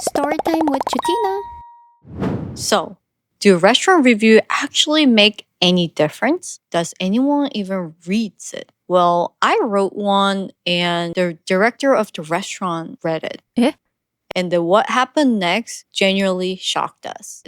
Story time with Choetina. So, do restaurant review actually make any difference? Does anyone even reads it? Well, I wrote one and the director of the restaurant read it. Eh? And then what happened next genuinely shocked us.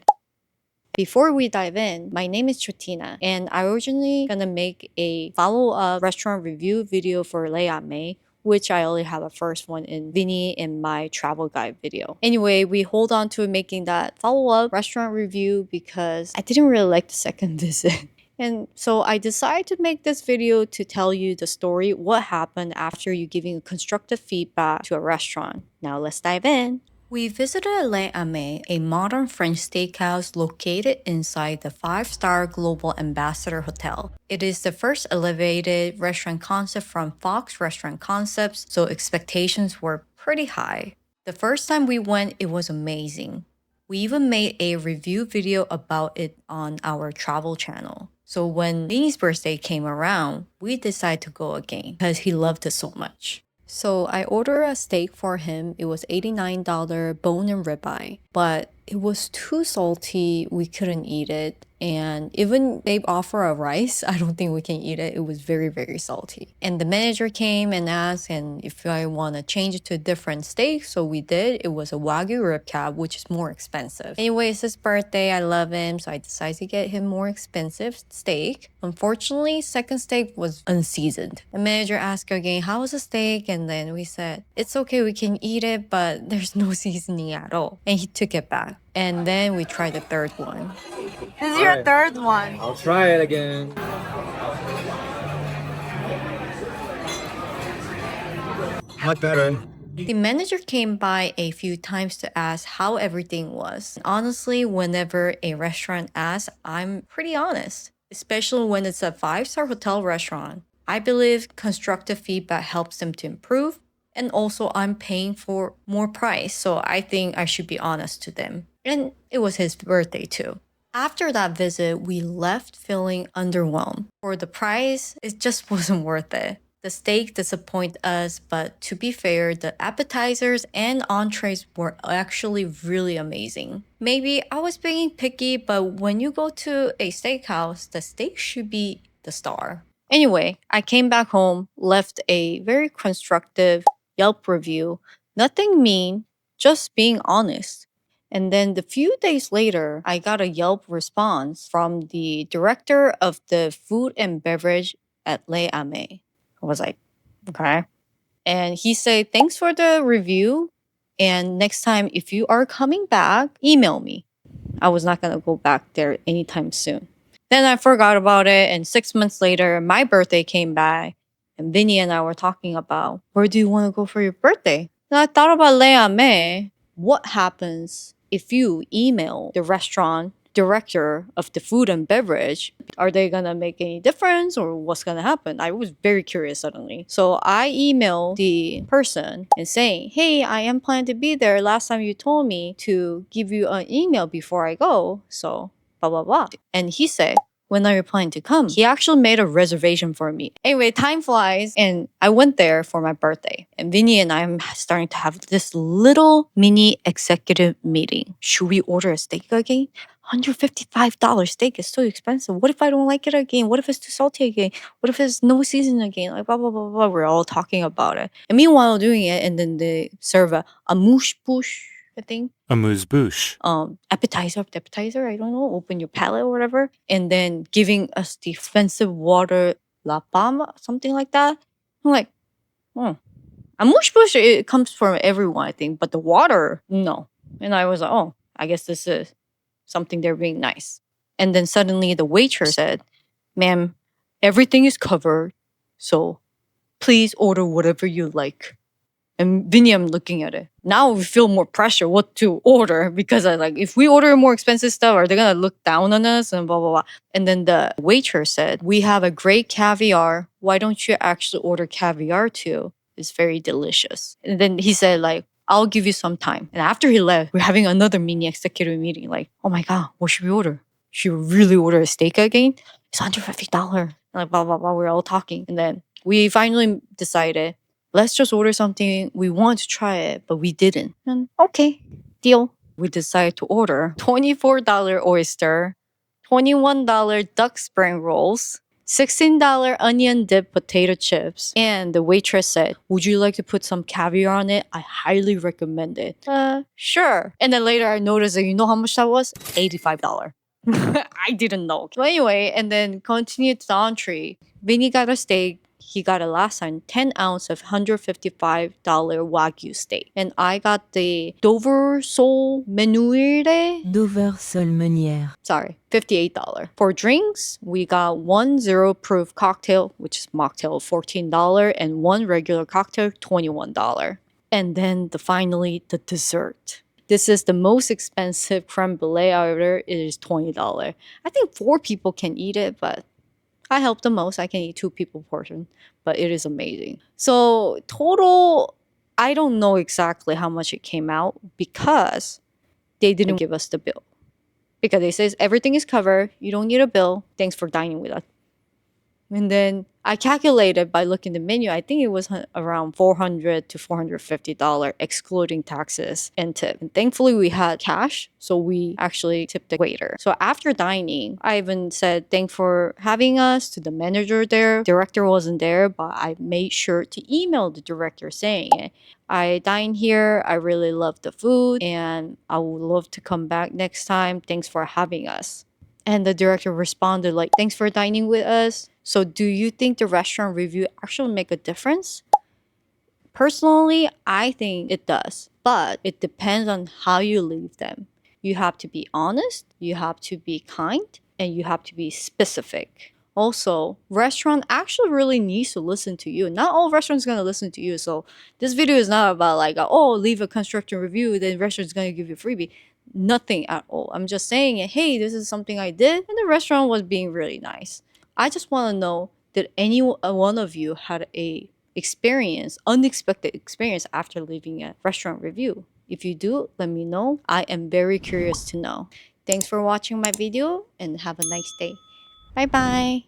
Before we dive in, my name is Choetina, and I originally gonna make a follow-up restaurant review video for May, which I only have a first one in Vinny in my travel guide video. Anyway, we hold on to making that follow-up restaurant review because I didn't really like the second visit. And so I decided to make this video to tell you the story, what happened after you giving constructive feedback to a restaurant. Now let's dive in. We visited Le Ame, a modern French steakhouse located inside the 5-star Global Ambassador Hotel. It is the first elevated restaurant concept from Fox Restaurant Concepts, so expectations were pretty high. The first time we went, it was amazing. We even made a review video about it on our travel channel. So when Vinny's birthday came around, we decided to go again because he loved it so much. So I ordered a steak for him. It was $89 bone and ribeye, but it was too salty. We couldn't eat it. And even they offer a rice, I don't think we can eat it. It was very, very salty. And the manager came and asked and if I want to change it to a different steak. So we did. It was a Wagyu rib cab, which is more expensive. Anyway, it's his birthday. I love him. So I decided to get him more expensive steak. Unfortunately, second steak was unseasoned. The manager asked again, how was the steak? And then we said, it's okay, we can eat it, but there's no seasoning at all. And he took it back. And then we tried the third one. This is your third one. I'll try it again. Much better. The manager came by a few times to ask how everything was. Honestly, whenever a restaurant asks, I'm pretty honest, especially when it's a 5-star hotel restaurant. I believe constructive feedback helps them to improve, and also I'm paying for more price, so I think I should be honest to them. And it was his birthday too. After that visit, we left feeling underwhelmed. For the price, it just wasn't worth it. The steak disappointed us, but to be fair, the appetizers and entrees were actually really amazing. Maybe I was being picky, but when you go to a steakhouse, the steak should be the star. Anyway, I came back home, left a very constructive Yelp review. Nothing mean, just being honest. And then the few days later, I got a Yelp response from the director of the food and beverage at Le Ame. I was like, okay. And he said, thanks for the review. And next time, if you are coming back, email me. I was not going to go back there anytime soon. Then I forgot about it. And 6 months later, my birthday came by. And Vinny and I were talking about, where do you want to go for your birthday? And I thought about Le Ame. What happens if you email the restaurant director of the food and beverage? Are they gonna make any difference or what's gonna happen? I was very curious suddenly. So I emailed the person and saying, hey, I am planning to be there. Last time you told me to give you an email before I go. So blah, blah, blah. And he said, when are you planning to come? He actually made a reservation for me. Anyway, time flies and I went there for my birthday. And Vinny and I am starting to have this little mini executive meeting. Should we order a steak again? $155 steak is so expensive. What if I don't like it again? What if it's too salty again? What if it's no seasoning again? Like blah, blah, blah, blah. We're all talking about it. And meanwhile doing it, and then they serve a mouche bouche, I think. Amuse-bouche. Appetizer, I don't know, open your palate or whatever, and then giving us the expensive water, La Palma, something like that. I'm like, a mouche bouche, it comes from everyone, I think, but the water, no. And I was like, oh, I guess this is something they're being nice. And then suddenly the waitress said, ma'am, everything is covered, so please order whatever you like. And Vinny, I'm looking at it. Now we feel more pressure what to order because I like, if we order more expensive stuff, are they going to look down on us and blah, blah, blah. And then the waitress said, we have a great caviar. Why don't you actually order caviar too? It's very delicious. And then he said like, I'll give you some time. And after he left, we're having another mini executive meeting. Like, oh my God, what should we order? Should we really order a steak again? It's $150. Like blah, blah, blah. We're all talking. And then we finally decided, let's just order something. We want to try it, but we didn't. And okay. Deal. We decided to order $24 oyster, $21 duck spring rolls, $16 onion dip potato chips, and the waitress said, "Would you like to put some caviar on it? I highly recommend it." Sure. And then later I noticed that you know how much that was? $85. I didn't know. But anyway, and then continued to the entree. Vinny got a steak. He got a last time 10 ounce of $155 Wagyu steak. And I got the Dover Sole Menuire. Dover Sol Meunière. Sorry, $58. For drinks, we got one zero proof cocktail, which is mocktail, $14, and one regular cocktail, $21. And then finally, the dessert. This is the most expensive creme brulee I ordered. It is $20. I think 4 people can eat it, but I help the most. I can eat 2 people portion, but it is amazing. So total, I don't know exactly how much it came out because they didn't give us the bill. Because they says everything is covered. You don't need a bill. Thanks for dining with us. And then I calculated by looking at the menu. I think it was around $400 to $450 excluding taxes and tip. And thankfully we had cash, so we actually tipped the waiter. So after dining, I even said thanks for having us to the manager there. Director wasn't there, but I made sure to email the director saying it. I dined here. I really love the food and I would love to come back next time. Thanks for having us. And the director responded like, thanks for dining with us. So do you think the restaurant review actually make a difference? Personally, I think it does, but it depends on how you leave them. You have to be honest, you have to be kind, and you have to be specific. Also, restaurant actually really needs to listen to you. Not all restaurants going to listen to you. So this video is not about like, oh, leave a constructive review, then restaurant's going to give you a freebie. Nothing at all. I'm just saying, hey, this is something I did, and the restaurant was being really nice. I just want to know, did any one of you had a unexpected experience after leaving a restaurant review? If you do, let me know. I am very curious to know. Thanks for watching my video and have a nice day. Bye bye.